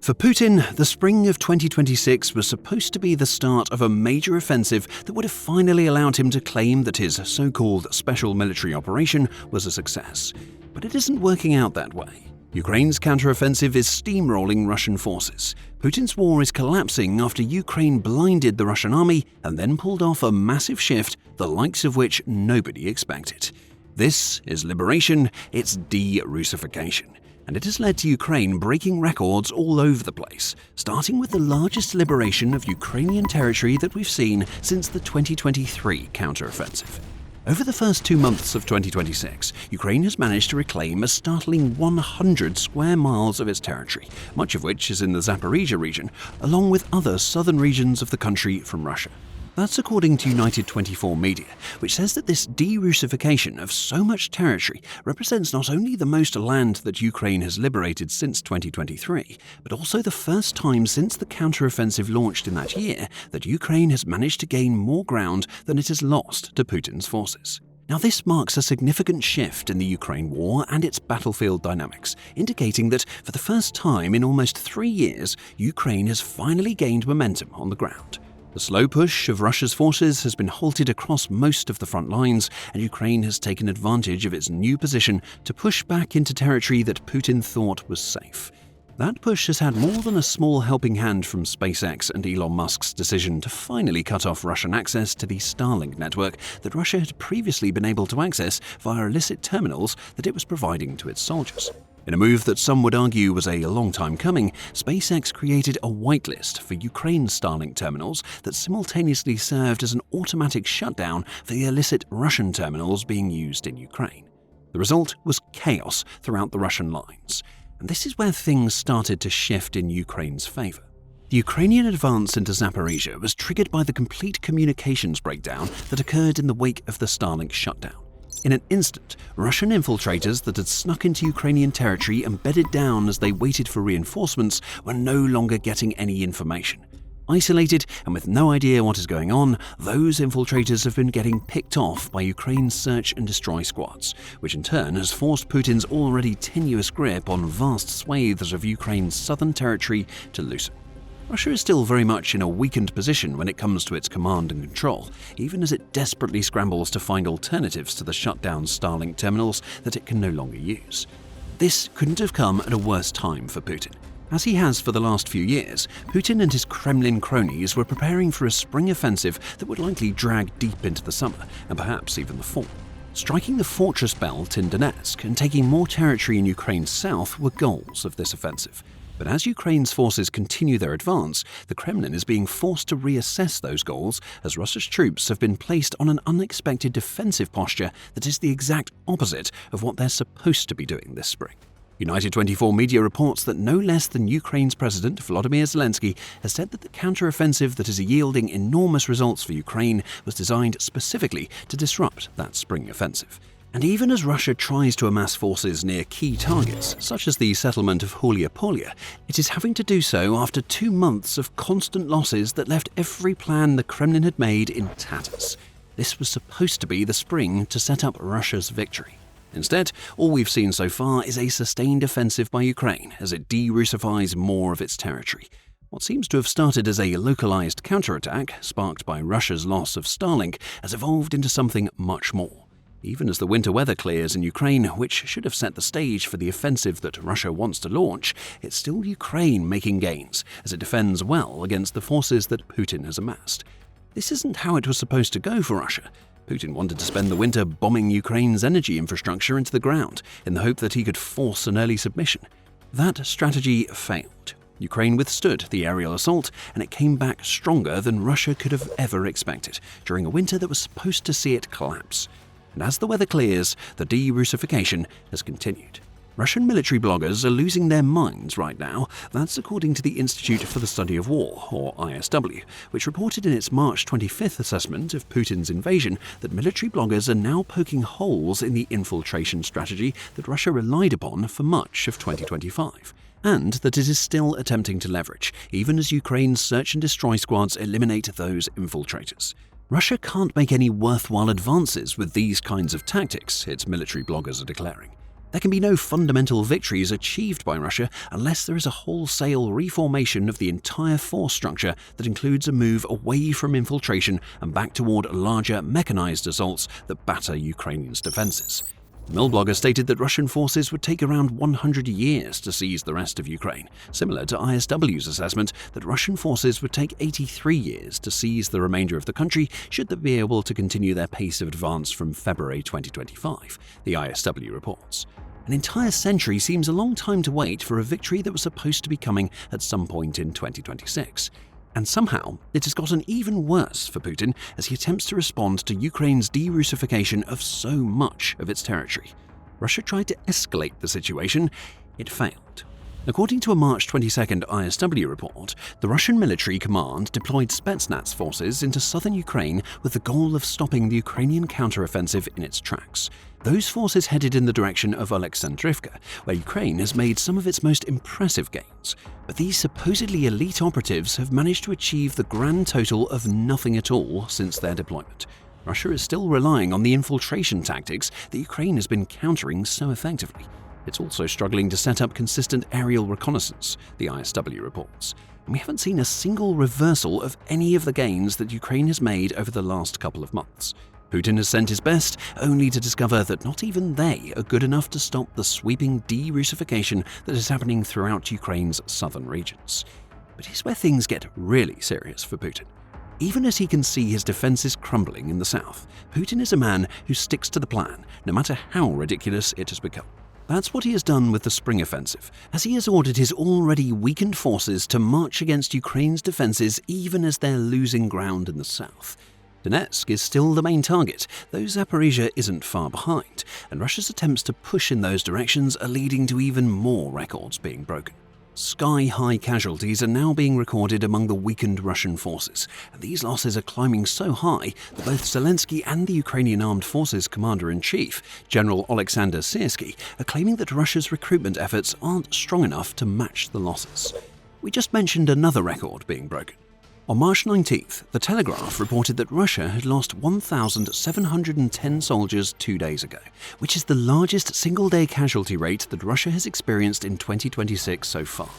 For Putin, the spring of 2026 was supposed to be the start of a major offensive that would have finally allowed him to claim that his so-called special military operation was a success. But it isn't working out that way. Ukraine's counteroffensive is steamrolling Russian forces. Putin's war is collapsing after Ukraine blinded the Russian army and then pulled off a massive shift, the likes of which nobody expected. This is liberation, it's de-Russification. And it has led to Ukraine breaking records all over the place, starting with the largest liberation of Ukrainian territory that we've seen since the 2023 counteroffensive. Over the first 2 months of 2026, Ukraine has managed to reclaim a startling 100 square miles of its territory, much of which is in the Zaporizhzhia region, along with other southern regions of the country from Russia. That's according to United 24 media, which says that this de-Russification of so much territory represents not only the most land that Ukraine has liberated since 2023, but also the first time since the counteroffensive launched in that year that Ukraine has managed to gain more ground than it has lost to Putin's forces. Now, this marks a significant shift in the Ukraine war and its battlefield dynamics, indicating that for the first time in almost 3 years, Ukraine has finally gained momentum on the ground. The slow push of Russia's forces has been halted across most of the front lines, and Ukraine has taken advantage of its new position to push back into territory that Putin thought was safe. That push has had more than a small helping hand from SpaceX and Elon Musk's decision to finally cut off Russian access to the Starlink network that Russia had previously been able to access via illicit terminals that it was providing to its soldiers. In a move that some would argue was a long time coming, SpaceX created a whitelist for Ukraine's Starlink terminals that simultaneously served as an automatic shutdown for the illicit Russian terminals being used in Ukraine. The result was chaos throughout the Russian lines, and this is where things started to shift in Ukraine's favor. The Ukrainian advance into Zaporizhzhia was triggered by the complete communications breakdown that occurred in the wake of the Starlink shutdown. In an instant, Russian infiltrators that had snuck into Ukrainian territory and bedded down as they waited for reinforcements were no longer getting any information. Isolated and with no idea what is going on, those infiltrators have been getting picked off by Ukraine's search and destroy squads, which in turn has forced Putin's already tenuous grip on vast swathes of Ukraine's southern territory to loosen. Russia is still very much in a weakened position when it comes to its command and control, even as it desperately scrambles to find alternatives to the shut-down Starlink terminals that it can no longer use. This couldn't have come at a worse time for Putin. As he has for the last few years, Putin and his Kremlin cronies were preparing for a spring offensive that would likely drag deep into the summer, and perhaps even the fall. Striking the fortress belt in Donetsk and taking more territory in Ukraine's south were goals of this offensive. But as Ukraine's forces continue their advance, the Kremlin is being forced to reassess those goals as Russia's troops have been placed on an unexpected defensive posture that is the exact opposite of what they're supposed to be doing this spring. United 24 media reports that no less than Ukraine's President Volodymyr Zelensky has said that the counteroffensive that is yielding enormous results for Ukraine was designed specifically to disrupt that spring offensive. And even as Russia tries to amass forces near key targets, such as the settlement of Polya, it is having to do so after 2 months of constant losses that left every plan the Kremlin had made in tatters. This was supposed to be the spring to set up Russia's victory. Instead, all we've seen so far is a sustained offensive by Ukraine as it de-Russifies more of its territory. What seems to have started as a localized counterattack, sparked by Russia's loss of Starlink, has evolved into something much more. Even as the winter weather clears in Ukraine, which should have set the stage for the offensive that Russia wants to launch, it's still Ukraine making gains as it defends well against the forces that Putin has amassed. This isn't how it was supposed to go for Russia. Putin wanted to spend the winter bombing Ukraine's energy infrastructure into the ground in the hope that he could force an early submission. That strategy failed. Ukraine withstood the aerial assault, and it came back stronger than Russia could have ever expected during a winter that was supposed to see it collapse. And as the weather clears, the de-Russification has continued. Russian military bloggers are losing their minds right now. That's according to the Institute for the Study of War, or ISW, which reported in its March 25th assessment of Putin's invasion that military bloggers are now poking holes in the infiltration strategy that Russia relied upon for much of 2025. And that it is still attempting to leverage, even as Ukraine's search and destroy squads eliminate those infiltrators. Russia can't make any worthwhile advances with these kinds of tactics, its military bloggers are declaring. There can be no fundamental victories achieved by Russia unless there is a wholesale reformation of the entire force structure that includes a move away from infiltration and back toward larger mechanized assaults that batter Ukrainians' defenses. The Mill blogger stated that Russian forces would take around 100 years to seize the rest of Ukraine, similar to ISW's assessment that Russian forces would take 83 years to seize the remainder of the country should they be able to continue their pace of advance from February 2025, the ISW reports. An entire century seems a long time to wait for a victory that was supposed to be coming at some point in 2026. And somehow, it has gotten even worse for Putin as he attempts to respond to Ukraine's de-Russification of so much of its territory. Russia tried to escalate the situation. It failed. According to a March 22nd ISW report, the Russian military command deployed Spetsnaz forces into southern Ukraine with the goal of stopping the Ukrainian counteroffensive in its tracks. Those forces headed in the direction of Oleksandrivka, where Ukraine has made some of its most impressive gains. But these supposedly elite operatives have managed to achieve the grand total of nothing at all since their deployment. Russia is still relying on the infiltration tactics that Ukraine has been countering so effectively. It's also struggling to set up consistent aerial reconnaissance, the ISW reports. And we haven't seen a single reversal of any of the gains that Ukraine has made over the last couple of months. Putin has sent his best, only to discover that not even they are good enough to stop the sweeping de-Russification that is happening throughout Ukraine's southern regions. But here's where things get really serious for Putin. Even as he can see his defenses crumbling in the south, Putin is a man who sticks to the plan, no matter how ridiculous it has become. That's what he has done with the spring offensive, as he has ordered his already weakened forces to march against Ukraine's defenses even as they're losing ground in the south. Donetsk is still the main target, though Zaporizhzhia isn't far behind, and Russia's attempts to push in those directions are leading to even more records being broken. Sky-high casualties are now being recorded among the weakened Russian forces, and these losses are climbing so high that both Zelensky and the Ukrainian Armed Forces Commander-in-Chief, General Oleksandr Syrsky, are claiming that Russia's recruitment efforts aren't strong enough to match the losses. We just mentioned another record being broken. On March 19th, The Telegraph reported that Russia had lost 1,710 soldiers 2 days ago, which is the largest single-day casualty rate that Russia has experienced in 2026 so far.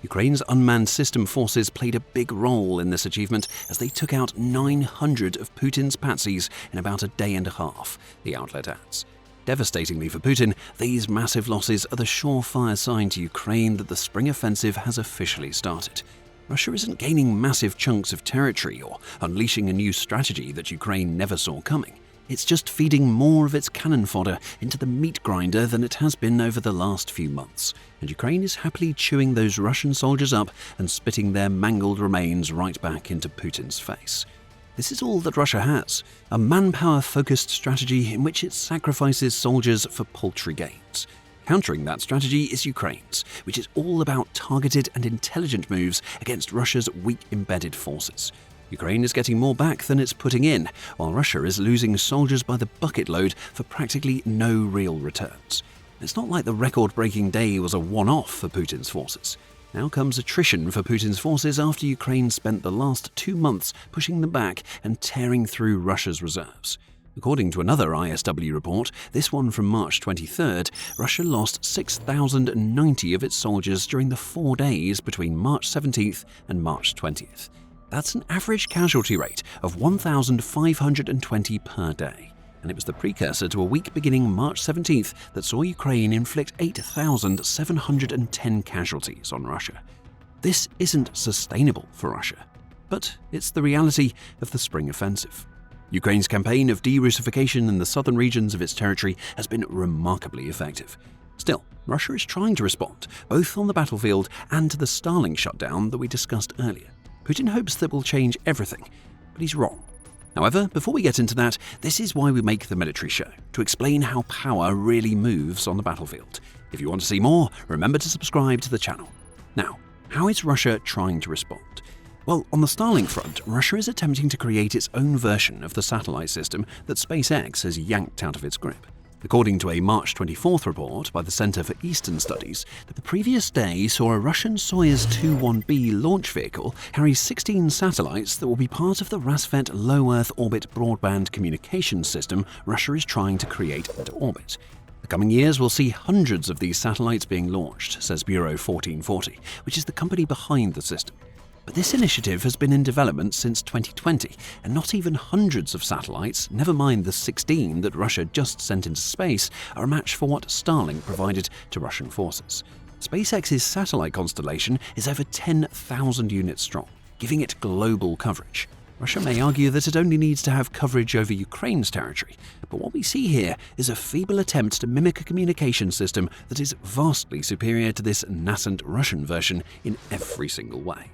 Ukraine's unmanned system forces played a big role in this achievement as they took out 900 of Putin's patsies in about a day and a half, the outlet adds. Devastatingly for Putin, these massive losses are the surefire sign to Ukraine that the spring offensive has officially started. Russia isn't gaining massive chunks of territory or unleashing a new strategy that Ukraine never saw coming. It's just feeding more of its cannon fodder into the meat grinder than it has been over the last few months, and Ukraine is happily chewing those Russian soldiers up and spitting their mangled remains right back into Putin's face. This is all that Russia has, a manpower-focused strategy in which it sacrifices soldiers for paltry gains. Countering that strategy is Ukraine's, which is all about targeted and intelligent moves against Russia's weak embedded forces. Ukraine is getting more back than it's putting in, while Russia is losing soldiers by the bucket load for practically no real returns. It's not like the record-breaking day was a one-off for Putin's forces. Now comes attrition for Putin's forces after Ukraine spent the last 2 months pushing them back and tearing through Russia's reserves. According to another ISW report, this one from March 23rd, Russia lost 6,090 of its soldiers during the 4 days between March 17th and March 20th. That's an average casualty rate of 1,520 per day. And it was the precursor to a week beginning March 17th that saw Ukraine inflict 8,710 casualties on Russia. This isn't sustainable for Russia, but it's the reality of the spring offensive. Ukraine's campaign of de-Russification in the southern regions of its territory has been remarkably effective. Still, Russia is trying to respond, both on the battlefield and to the Starlink shutdown that we discussed earlier. Putin hopes that will change everything, but he's wrong. However, before we get into that, this is why we make the military show, to explain how power really moves on the battlefield. If you want to see more, remember to subscribe to the channel. Now, how is Russia trying to respond? Well, on the Starlink front, Russia is attempting to create its own version of the satellite system that SpaceX has yanked out of its grip. According to a March 24th report by the Center for Eastern Studies, the previous day saw a Russian Soyuz 21B launch vehicle carry 16 satellites that will be part of the Rassvet low Earth orbit broadband communications system Russia is trying to create into orbit. The coming years will see hundreds of these satellites being launched, says Bureau 1440, which is the company behind the system. But this initiative has been in development since 2020, and not even hundreds of satellites, never mind the 16 that Russia just sent into space, are a match for what Starlink provided to Russian forces. SpaceX's satellite constellation is over 10,000 units strong, giving it global coverage. Russia may argue that it only needs to have coverage over Ukraine's territory, but what we see here is a feeble attempt to mimic a communication system that is vastly superior to this nascent Russian version in every single way.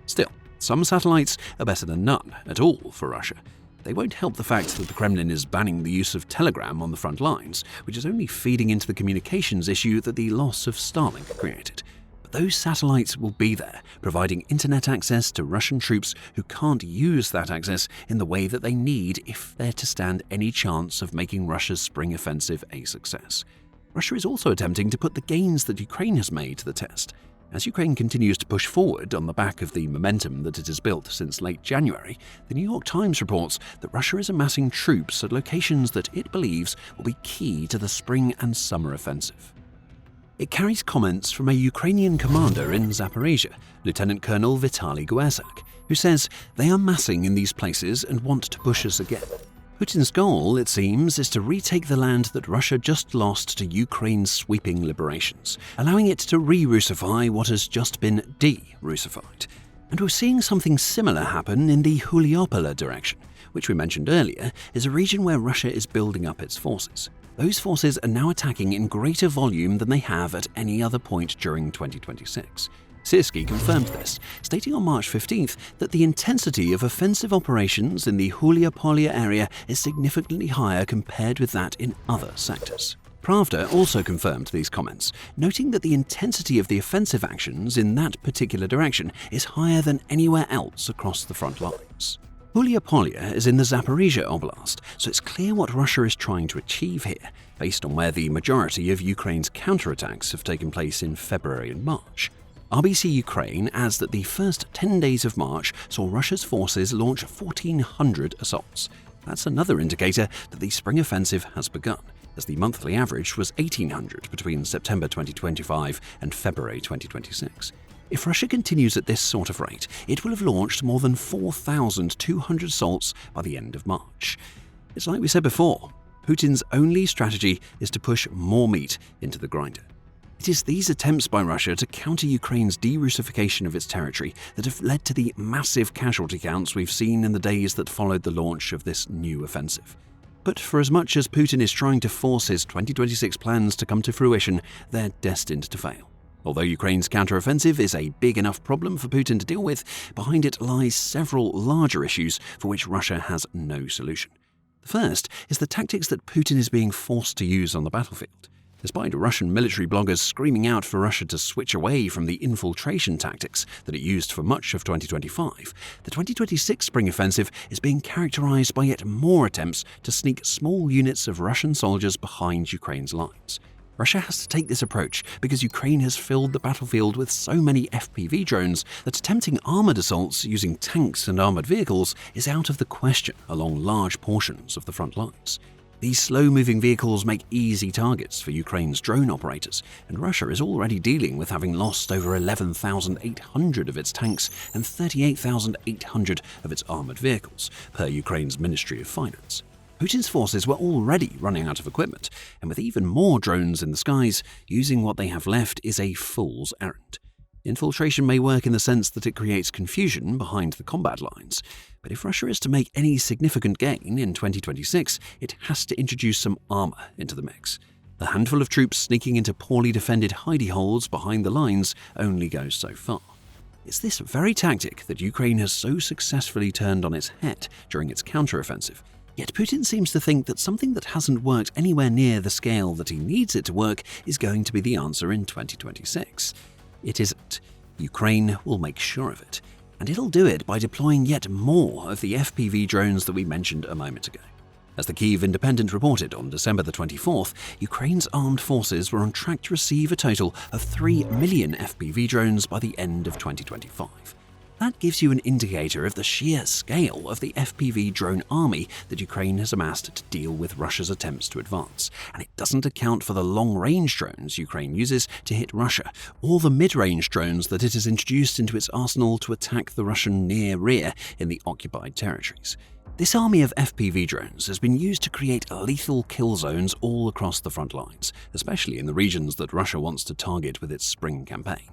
Still, some satellites are better than none at all for Russia. They won't help the fact that the Kremlin is banning the use of Telegram on the front lines, which is only feeding into the communications issue that the loss of Starlink created. But those satellites will be there, providing internet access to Russian troops who can't use that access in the way that they need if they're to stand any chance of making Russia's spring offensive a success. Russia is also attempting to put the gains that Ukraine has made to the test. As Ukraine continues to push forward on the back of the momentum that it has built since late January, the New York Times reports that Russia is amassing troops at locations that it believes will be key to the spring and summer offensive. It carries comments from a Ukrainian commander in Zaporizhzhia, Lieutenant Colonel Vitaly Guesak, who says they are massing in these places and want to push us again. Putin's goal, it seems, is to retake the land that Russia just lost to Ukraine's sweeping liberations, allowing it to re-Russify what has just been de-Russified. And we're seeing something similar happen in the Huliopola direction, which we mentioned earlier is a region where Russia is building up its forces. Those forces are now attacking in greater volume than they have at any other point during 2026. Sirski confirmed this, stating on March 15th that the intensity of offensive operations in the Huliopola area is significantly higher compared with that in other sectors. Pravda also confirmed these comments, noting that the intensity of the offensive actions in that particular direction is higher than anywhere else across the front lines. Huliopola is in the Zaporizhzhia Oblast, so it's clear what Russia is trying to achieve here, based on where the majority of Ukraine's counterattacks have taken place in February and March. RBC Ukraine adds that the first 10 days of March saw Russia's forces launch 1,400 assaults. That's another indicator that the spring offensive has begun, as the monthly average was 1,800 between September 2025 and February 2026. If Russia continues at this sort of rate, it will have launched more than 4,200 assaults by the end of March. It's like we said before, Putin's only strategy is to push more meat into the grinder. It is these attempts by Russia to counter Ukraine's de-Russification of its territory that have led to the massive casualty counts we've seen in the days that followed the launch of this new offensive. But for as much as Putin is trying to force his 2026 plans to come to fruition, they're destined to fail. Although Ukraine's counteroffensive is a big enough problem for Putin to deal with, behind it lies several larger issues for which Russia has no solution. The first is the tactics that Putin is being forced to use on the battlefield. Despite Russian military bloggers screaming out for Russia to switch away from the infiltration tactics that it used for much of 2025, the 2026 spring offensive is being characterized by yet more attempts to sneak small units of Russian soldiers behind Ukraine's lines. Russia has to take this approach because Ukraine has filled the battlefield with so many FPV drones that attempting armored assaults using tanks and armored vehicles is out of the question along large portions of the front lines. These slow-moving vehicles make easy targets for Ukraine's drone operators, and Russia is already dealing with having lost over 11,800 of its tanks and 38,800 of its armored vehicles, per Ukraine's Ministry of Finance. Putin's forces were already running out of equipment, and with even more drones in the skies, using what they have left is a fool's errand. Infiltration may work in the sense that it creates confusion behind the combat lines, but if Russia is to make any significant gain in 2026, it has to introduce some armor into the mix. A handful of troops sneaking into poorly defended hidey holes behind the lines only goes so far. It's this very tactic that Ukraine has so successfully turned on its head during its counteroffensive. Yet Putin seems to think that something that hasn't worked anywhere near the scale that he needs it to work is going to be the answer in 2026. It isn't. Ukraine will make sure of it, and it'll do it by deploying yet more of the FPV drones that we mentioned a moment ago. As the Kyiv Independent reported on December the 24th, Ukraine's armed forces were on track to receive a total of 3 million FPV drones by the end of 2025. That gives you an indicator of the sheer scale of the FPV drone army that Ukraine has amassed to deal with Russia's attempts to advance, and it doesn't account for the long-range drones Ukraine uses to hit Russia, or the mid-range drones that it has introduced into its arsenal to attack the Russian near rear in the occupied territories. This army of FPV drones has been used to create lethal kill zones all across the front lines, especially in the regions that Russia wants to target with its spring campaign.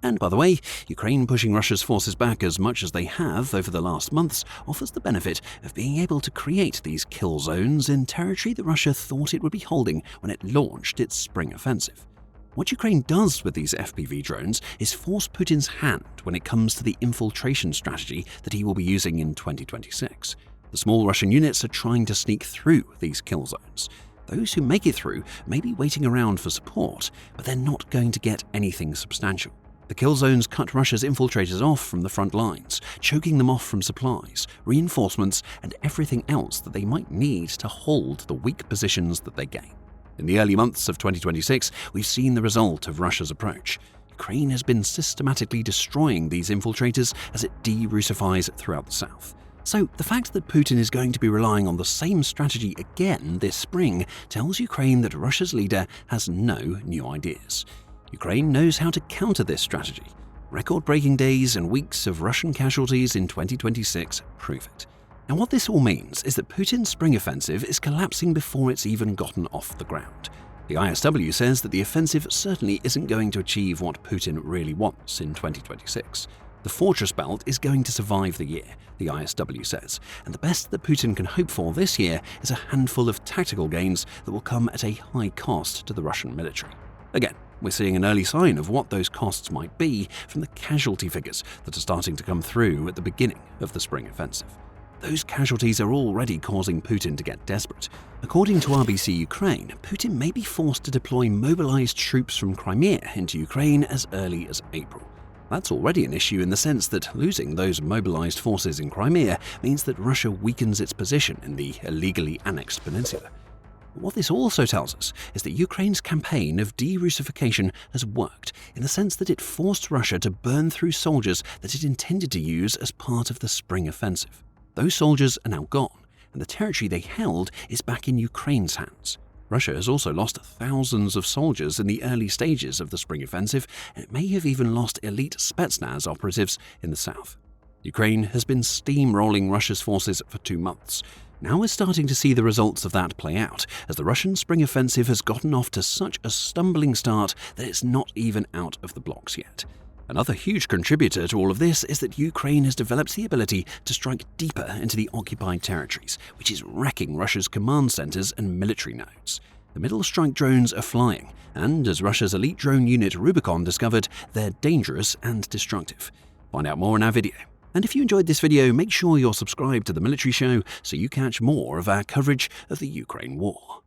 And by the way, Ukraine pushing Russia's forces back as much as they have over the last months offers the benefit of being able to create these kill zones in territory that Russia thought it would be holding when it launched its spring offensive. What Ukraine does with these FPV drones is force Putin's hand when it comes to the infiltration strategy that he will be using in 2026. The small Russian units are trying to sneak through these kill zones. Those who make it through may be waiting around for support, but they're not going to get anything substantial. The kill zones cut Russia's infiltrators off from the front lines, choking them off from supplies, reinforcements, and everything else that they might need to hold the weak positions that they gain. In the early months of 2026, we've seen the result of Russia's approach. Ukraine has been systematically destroying these infiltrators as it de-Russifies throughout the south. So the fact that Putin is going to be relying on the same strategy again this spring tells Ukraine that Russia's leader has no new ideas. Ukraine knows how to counter this strategy. Record-breaking days and weeks of Russian casualties in 2026 prove it. Now what this all means is that Putin's spring offensive is collapsing before it's even gotten off the ground. The ISW says that the offensive certainly isn't going to achieve what Putin really wants in 2026. The fortress belt is going to survive the year, the ISW says, and the best that Putin can hope for this year is a handful of tactical gains that will come at a high cost to the Russian military. Again, we're seeing an early sign of what those costs might be from the casualty figures that are starting to come through at the beginning of the spring offensive. Those casualties are already causing Putin to get desperate. According to RBC Ukraine, Putin may be forced to deploy mobilized troops from Crimea into Ukraine as early as April. That's already an issue in the sense that losing those mobilized forces in Crimea means that Russia weakens its position in the illegally annexed peninsula. What this also tells us is that Ukraine's campaign of de-Russification has worked in the sense that it forced Russia to burn through soldiers that it intended to use as part of the spring offensive. Those soldiers are now gone, and the territory they held is back in Ukraine's hands. Russia has also lost thousands of soldiers in the early stages of the spring offensive, and it may have even lost elite Spetsnaz operatives in the south. Ukraine has been steamrolling Russia's forces for 2 months. Now we're starting to see the results of that play out, as the Russian spring offensive has gotten off to such a stumbling start that it's not even out of the blocks yet. Another huge contributor to all of this is that Ukraine has developed the ability to strike deeper into the occupied territories, which is wrecking Russia's command centers and military nodes. The middle strike drones are flying, and as Russia's elite drone unit Rubicon discovered, they're dangerous and destructive. Find out more in our video. And if you enjoyed this video, make sure you're subscribed to The Military Show so you catch more of our coverage of the Ukraine war.